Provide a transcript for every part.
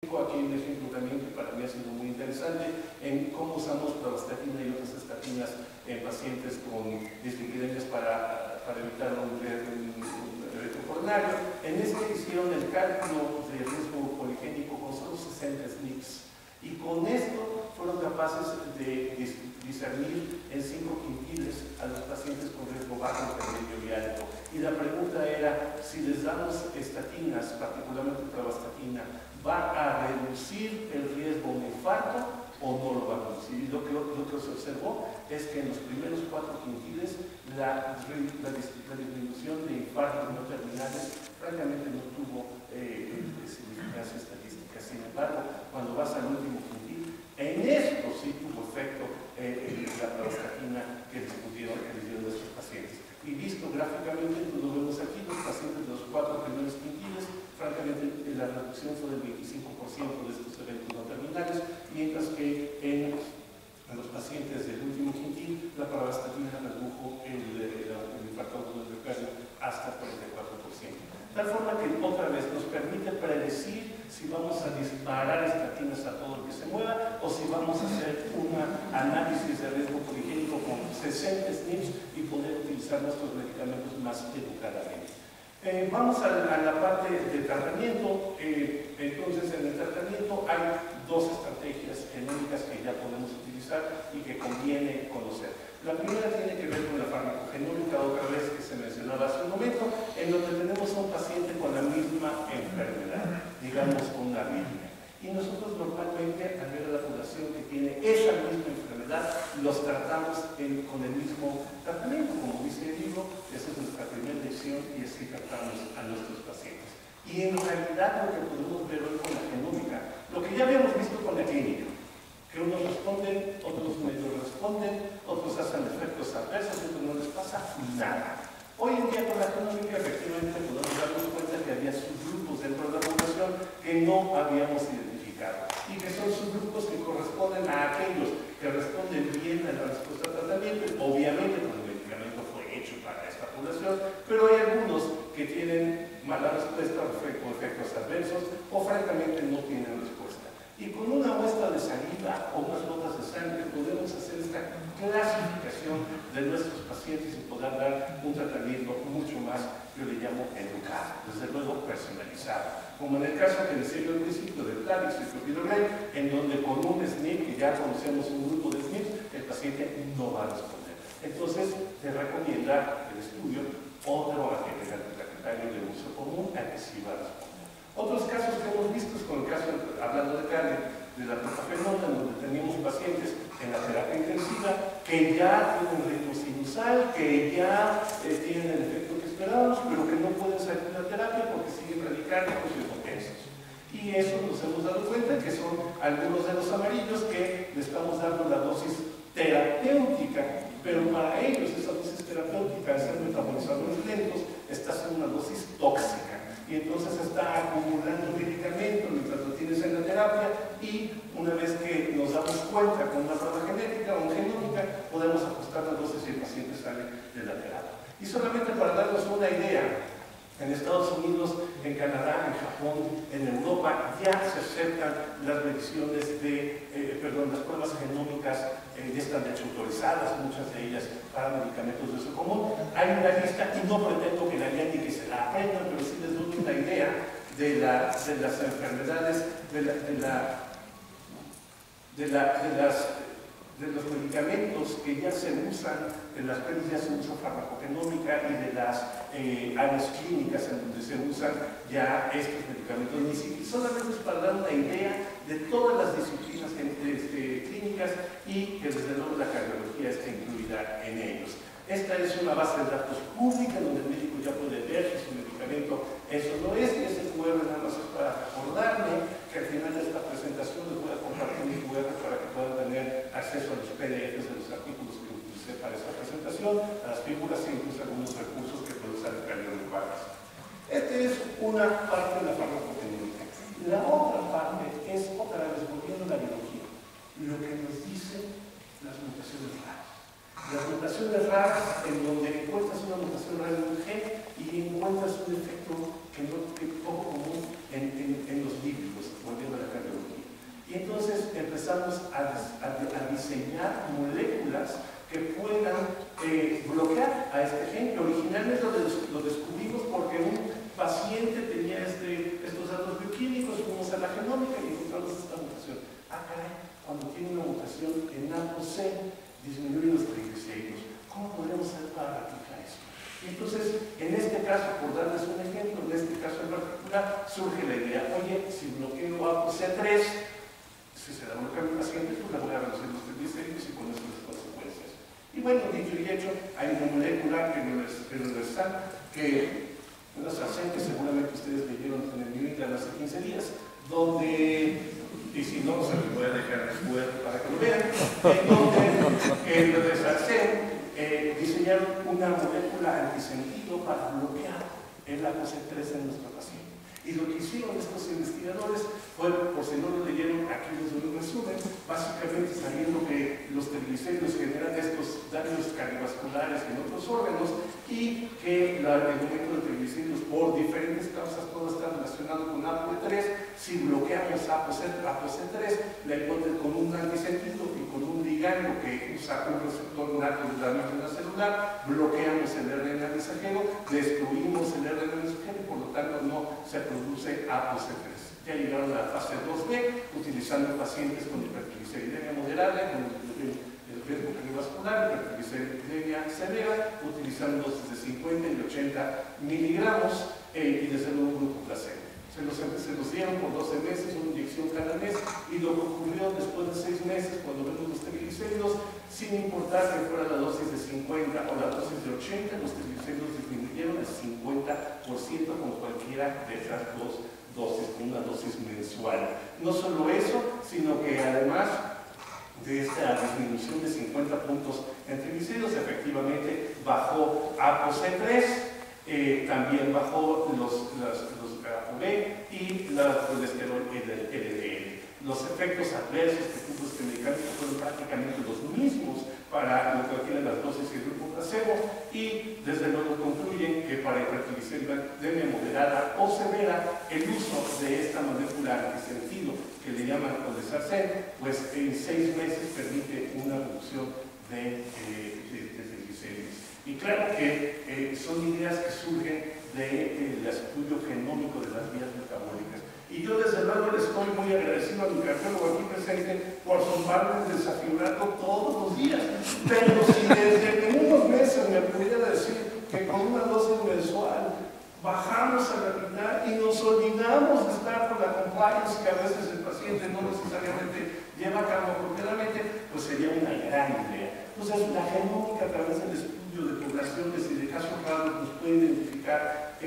Aquí hay un ejemplo también que para mí ha sido muy interesante en cómo usamos pravastatina y otras estatinas en pacientes con dislipidemias para evitar un evento coronario. En este hicieron el cálculo de riesgo poligénico con solo 60 SNPs y con esto fueron capaces de discernir en 5 quintiles a los pacientes con riesgo bajo, intermedio y alto. Y la pregunta era, si les damos estatinas, particularmente pravastatina, ¿va a reducir el riesgo de infarto o no lo va a reducir? Y lo que se observó es que en los primeros 4 quintiles la disminución de infartos no terminales francamente no tuvo significancia estadística. Sin embargo, cuando vas al último quintil, en esto sí tuvo efecto la pravastatina que les dieron a estos pacientes. Y visto gráficamente, lo vemos aquí, los pacientes de los 4 primeros quintiles, francamente la reducción fue del 25% de estos eventos no terminales, mientras que en los pacientes del último quintil, la pravastatina redujo el infarto agudo del miocardio hasta 44%. Tal forma que otra vez nos permite predecir si vamos a disparar estatinas a todo el que se mueva o si vamos a hacer un análisis de riesgo poligénico con 60 SNPs y poder utilizar nuestros medicamentos más educadamente. Vamos a la parte de tratamiento. Entonces, en el tratamiento hay 2 estrategias genéricas que ya podemos utilizar y que conviene conocer. La primera tiene que ver con la farmacogenómica, otra vez que se mencionaba hace un momento, en donde tenemos a un paciente con la misma enfermedad, digamos con una arritmia. Y nosotros normalmente, al ver a la población que tiene esa misma enfermedad, los tratamos con el mismo tratamiento. Como dice el libro, esa es nuestra primera lección y así tratamos a nuestros pacientes. Y en realidad lo que podemos ver hoy con la genómica, lo que ya habíamos visto con la clínica, que unos responden, otros medio responden, otros hacen efectos adversos, otros no les pasa nada. Hoy en día con la genómica efectivamente podemos darnos cuenta que había subgrupos dentro de la población que no habíamos identificado y que son subgrupos que corresponden a aquellos que responden bien a la respuesta al tratamiento. Obviamente pues, el medicamento fue hecho para esta población, pero hay algunos que tienen mala respuesta o efectos adversos o francamente no tienen respuesta. Y con una muestra de saliva o unas gotas de sangre podemos hacer esta clasificación de nuestros pacientes y poder dar un tratamiento mucho más, yo le llamo educado, desde luego personalizado. Como en el caso que decía yo al principio del Plavix y el Clopidogrel, en donde con un SNP, que ya conocemos un grupo de SNPs, el paciente no va a responder. Entonces, se recomienda el estudio otro recetario de uso común al que sí va a responder. Otros casos que hemos visto es con el caso, hablando de carne, de la propafenona, donde teníamos pacientes en la terapia intensiva que ya tienen ritmo sinusal, que ya tienen el efecto que esperábamos, pero que no pueden salir de la terapia porque siguen radicárnicos y hipotensos. Y eso nos hemos dado cuenta que son algunos de los amarillos que le estamos dando la dosis terapéutica, pero para ellos esa dosis terapéutica, al ser metabolizadores lentos, está siendo una dosis tóxica. Y entonces está acumulando medicamento mientras lo tienes en la terapia y una vez que nos damos cuenta con una prueba genética o genómica, podemos ajustar la dosis y el paciente sale de la terapia. Y solamente para darnos una idea, en Estados Unidos, en Canadá, en Japón, en Europa, ya se aceptan las mediciones de, las pruebas genómicas ya están de hecho autorizadas, muchas de ellas para medicamentos de uso común. Hay una lista y no pretendo que la lean ni que se la aprendan, pero sí les doy una idea de las enfermedades, de los medicamentos que ya se usan, en las cuales ya se usa farmacogenómica y de las áreas clínicas en donde se usan ya estos medicamentos. Ni siquiera, solamente es para dar una idea de todas las disciplinas clínicas y que desde luego la cardiología está incluida en ellos. Esta es una base de datos pública donde el médico ya puede ver si su medicamento eso no es, y ese QR nada más es para recordarme que al final de esta presentación les voy a compartir mi QR para que puedan tener acceso a los PDFs de los artículos que utilicé para esta presentación, a las figuras e incluso algunos recursos que puede usar el cardiólogo Vargas. Esta es una parte de la farmacogenómica. La otra parte es, otra vez, volviendo a la biología, lo que nos dicen las mutaciones raras. Las mutaciones raras en donde encuentras una mutación rara en un gen y encuentras un efecto que poco común en los lípidos, volviendo a la Y entonces empezamos a diseñar moléculas que puedan bloquear a este gen, que originalmente lo descubrimos porque un paciente tenía estos datos bioquímicos, fuimos a la genómica y encontramos esta mutación. Ah, caray, cuando tiene una mutación en ApoC, disminuye los triglicéridos. ¿Cómo podemos hacer para replicar eso? Y entonces, en este caso, por darles un ejemplo, en este caso en particular, surge la idea, oye, si bloqueo ApoC3, si se da bloqueo al paciente, pues le voy a reducir los triglicéridos y con eso las consecuencias. Y bueno, dicho y hecho, hay una molécula que universal, que una sarsen que seguramente ustedes leyeron en el New England hace 15 días, donde, y si no, se los voy a dejar después para que lo vean, en donde sarsen diseñaron una molécula antisentido para bloquear el ApoC3 en nuestro paciente. Y lo que hicieron estos investigadores fue, por si no lo leyeron, aquí les doy un resumen, básicamente sabiendo que los triglicéridos generan estos daños cardiovasculares en otros órganos y que el aumento de triglicéridos por diferentes causas todo está relacionado con ApoE3. Si bloqueamos ApoC3, la hipótesis con un antisentido y con un ligando que usa un receptor nato de la membrana celular, bloqueamos el RNA mensajero, destruimos el RNA mensajero y por lo tanto no se produce ApoC3. Ya llegaron a la fase 2B, utilizando pacientes con hipertrigliceridemia moderada, con el riesgo cardiovascular, hipertrigliceridemia severa, utilizando dosis de 50 y 80 miligramos y desde luego un grupo placebo. Se los dieron por 12 meses, una inyección cada mes, y lo que ocurrió después de 6 meses, cuando vemos los triglicéridos, sin importar que fuera la dosis de 50 o la dosis de 80, los triglicéridos disminuyeron el 50% con cualquiera de esas dos dosis, con una dosis mensual. No solo eso, sino que además de esta disminución de 50 puntos en triglicéridos, efectivamente bajó ApoC3, también bajó los ApoB y la colesterol LDL. Los efectos adversos que tuvo este medicamento fueron prácticamente los mismos para lo que tienen las dosis y el grupo placebo, y desde luego concluyen que para hipertrigliceridemia moderada o severa, el uso de esta molécula antisentido que le llaman Codesarsen, pues en 6 meses permite una reducción de triglicéridos. Y claro que son ideas que surgen del estudio genómico de las vías metabólicas. Y yo desde luego les estoy muy agradecido a mi cardiólogo aquí presente por sumarme el desafío todos los días. Pero si desde unos meses me pudiera decir que con una dosis mensual bajamos a la mitad y nos olvidamos de estar con la compliance que a veces el paciente no necesariamente lleva a cabo apropiadamente, pues sería una gran idea. Entonces la genómica a través del estudio de poblaciones y de casos raros nos puede identificar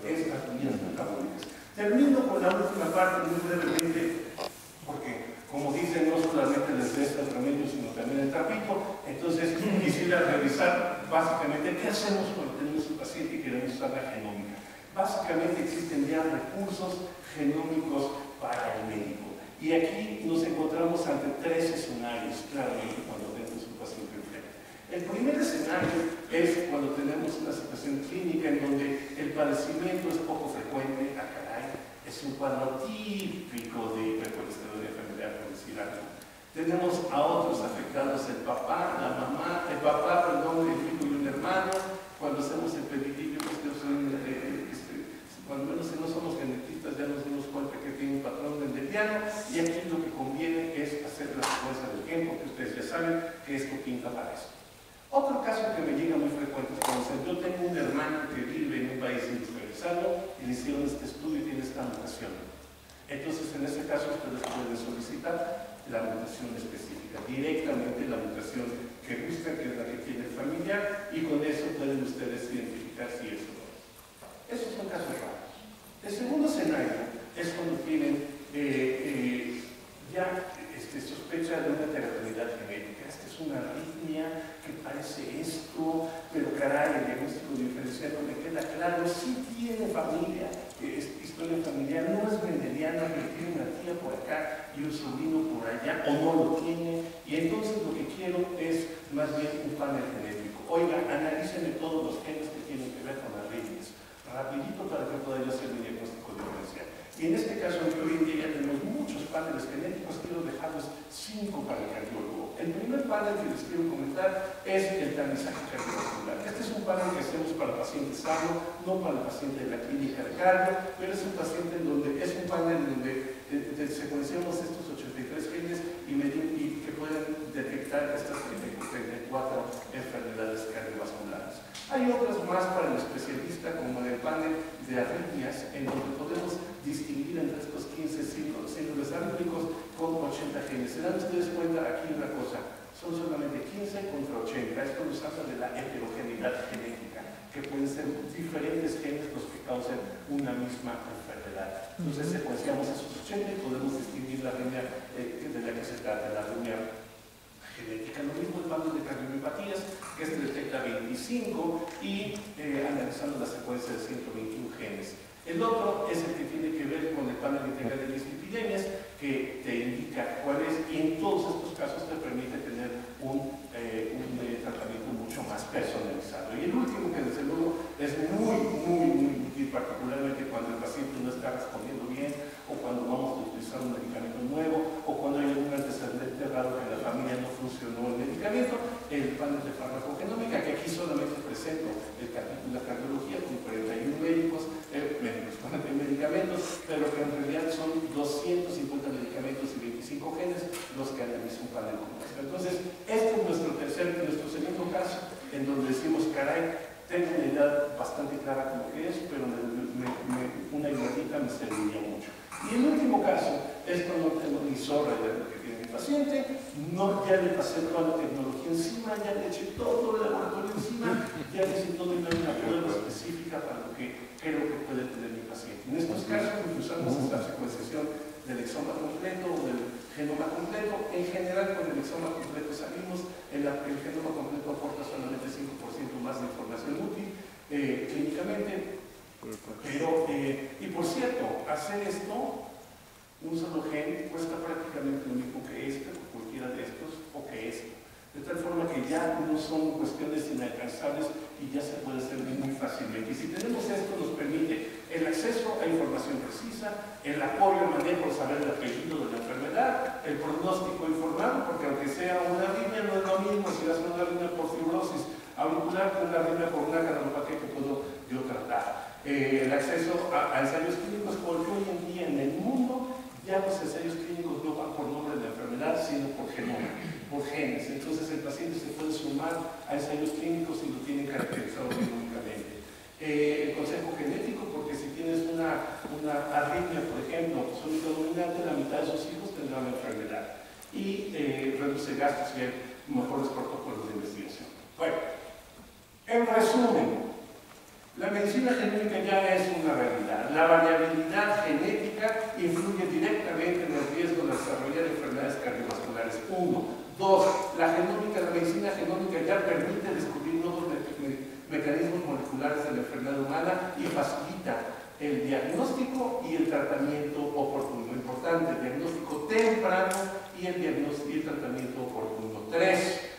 estas vías metabólicas. Termino con la última parte muy brevemente, porque como dicen, no solamente les resta el remedio, sino también el trapito. Entonces quisiera revisar básicamente qué hacemos cuando tenemos un paciente y queremos usar la genómica. Básicamente existen ya recursos genómicos para el médico. Y aquí nos encontramos ante 3 escenarios, claramente, cuando tenemos un paciente enfermo. El primer escenario es cuando tenemos una situación clínica en donde el padecimiento es poco frecuente, es un cuadro típico de hipercolesterolemia familiar, por decir algo. Tenemos a otros afectados, el papá, la mamá, el hijo y un hermano. Cuando hacemos el pedigree, cuando menos si no somos genetistas ya nos dimos cuenta que tiene un patrón mendeliano, y aquí lo que conviene es hacer la secuencia del gen, porque ustedes ya saben que esto pinta para eso. Otro caso que me llega muy frecuente es cuando yo tengo un hermano que vive en un país industrializado y le hicieron este estudio y tiene esta mutación. Entonces, en este caso, ustedes pueden solicitar la mutación específica, directamente la mutación que buscan, que es la que tiene el familiar, y con eso pueden ustedes identificar si eso no es. Esos son casos raros. El segundo escenario es cuando tienen sospecha de una heterogeneidad genética. Esta es una arritmia que parece esto, pero caray, el diagnóstico diferencial no me queda claro. Sí tiene familia, historia familiar, no es mendeliana, pero tiene una tía por acá y un sobrino por allá, o no lo tiene, y entonces lo que quiero es más bien un panel genético. Oiga, analícenme todos los genes que tienen que ver con arritmias, rapidito para que pueda yo hacer mi diagnóstico diferencial. Y en este caso, hoy en día ya tenemos paneles genéticos, quiero dejarles 5 para el cardiólogo. El primer panel que les quiero comentar es el tamizaje cardiovascular. Este es un panel que hacemos para el paciente sano, no para el paciente de la clínica de cardio, pero es un paciente en donde es un panel en donde secuenciamos estos 83 genes y que pueden detectar estas 34 enfermedades cardiovasculares. Hay otras más para el especialista, como el panel de arritmias, en donde podemos distinguir entre estos 15 síndromes arrítmicos con 80 genes. Se dan ustedes cuenta aquí una cosa, son solamente 15 contra 80. Esto nos habla de la heterogeneidad genética, que pueden ser diferentes genes los que causan una misma enfermedad. Entonces secuenciamos esos 80 y podemos distinguir la arritmia de la que se trata, la arritmia genética. Lo mismo el panel de cardiomiopatías, que este detecta 25 y analizando la secuencia de 121 genes. El otro es el que tiene que ver con el panel integral de dislipidemias, que te indica cuál es, y en todos estos casos te permite tener un tratamiento mucho más personalizado. Y el último, que desde luego es muy útil, particularmente cuando el paciente no está respondiendo bien, o cuando vamos a utilizar un medicamento nuevo, o cuando hay algún antecedente raro que en la familia no funcionó el medicamento, el panel de farmacogenómica, que aquí solamente presento el capítulo de la cardiología con 41 medicamentos, pero que en realidad son 250 medicamentos y 25 genes los que analiza un panel como este. Entonces, este es nuestro segundo caso, en donde decimos, caray, tengo una idea bastante clara de lo que es, pero una igualita me serviría mucho. Y el último caso es cuando tengo mi zorra de lo que tiene mi paciente, ya le pasé toda la tecnología encima, ya le eché todo el laboratorio encima, ya le hice todo y no hay una prueba específica para lo que creo que puede tener mi paciente. En estos casos usamos esta secuenciación del exoma completo o del genoma completo. En general, con el exoma completo salimos, el genoma completo aporta solamente 5% más de información útil clínicamente. Pero, y por cierto, hacer esto, un solo gen, cuesta prácticamente lo mismo que este, o cualquiera de estos, o que este. De tal forma que ya no son cuestiones inalcanzables y ya se puede hacer muy fácilmente. Y si tenemos esto, nos permite el acceso a información precisa, el apoyo al manejo, saber el apellido de la enfermedad, el pronóstico informado, porque aunque sea una arritmia, no es lo mismo si hace una arritmia por fibrosis auricular que una arritmia por una cardiopatía que puedo yo tratar. El acceso a ensayos clínicos, porque hoy en día en el mundo ya los ensayos clínicos no van por nombre de la enfermedad, sino por genoma, por genes. Entonces el paciente se puede sumar a ensayos clínicos y lo tienen caracterizado genómicamente. El consejo genético, porque si tienes una arritmia, por ejemplo, absoluta dominante, la mitad de sus hijos tendrán la enfermedad. Y reduce gastos y hay mejores protocolos de investigación. Bueno, en resumen, la medicina genómica ya es una realidad. La variabilidad genética influye directamente en el riesgo de desarrollar enfermedades cardiovasculares. 1. 2. La medicina genómica ya permite descubrir nuevos mecanismos moleculares de la enfermedad humana y facilita el diagnóstico y el tratamiento oportuno. Importante, el diagnóstico temprano y el tratamiento oportuno. 3.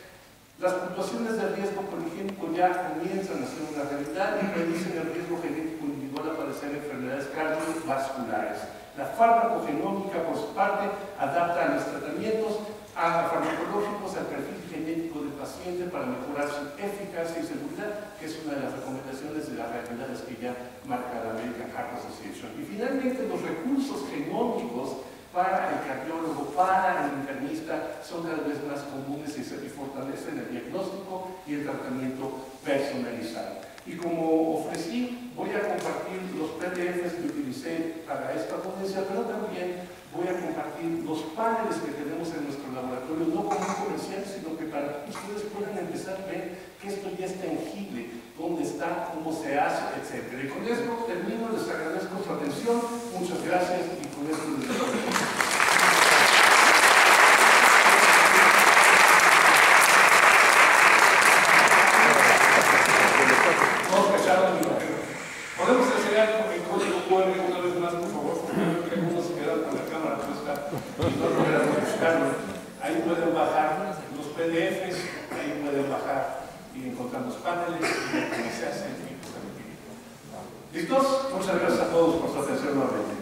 Las puntuaciones de riesgo poligénico ya comienzan a ser una realidad y predicen el riesgo genético individual a padecer enfermedades cardiovasculares. La farmacogenómica, por su parte, adapta a los tratamientos farmacológicos al perfil genético del paciente para mejorar su eficacia y seguridad, que es una de las recomendaciones de las realidades que ya marca la American Heart Association. Y finalmente, los recursos genómicos para el cardiólogo, para el internista, son cada vez más comunes y fortalecen el diagnóstico y el tratamiento personalizado. Y como ofrecí, voy a compartir los PDFs que utilicé para esta ponencia, pero también voy a compartir los paneles que tenemos en nuestro laboratorio, no como un comercial, sino que para que ustedes puedan empezar a ver que esto ya es tangible, dónde está, cómo se hace, etc. Y con esto termino, les agradezco su atención, muchas gracias y con esto les doy. ¿Podemos hacer algo en código QR una vez más, por favor? Que algunos se quedan con la cámara puesta y no logran buscarlo. Ahí pueden bajar los PDFs, ahí pueden bajar y encontrar los paneles y lo que se hace. ¿Listos? Muchas gracias a todos por su atención nuevamente.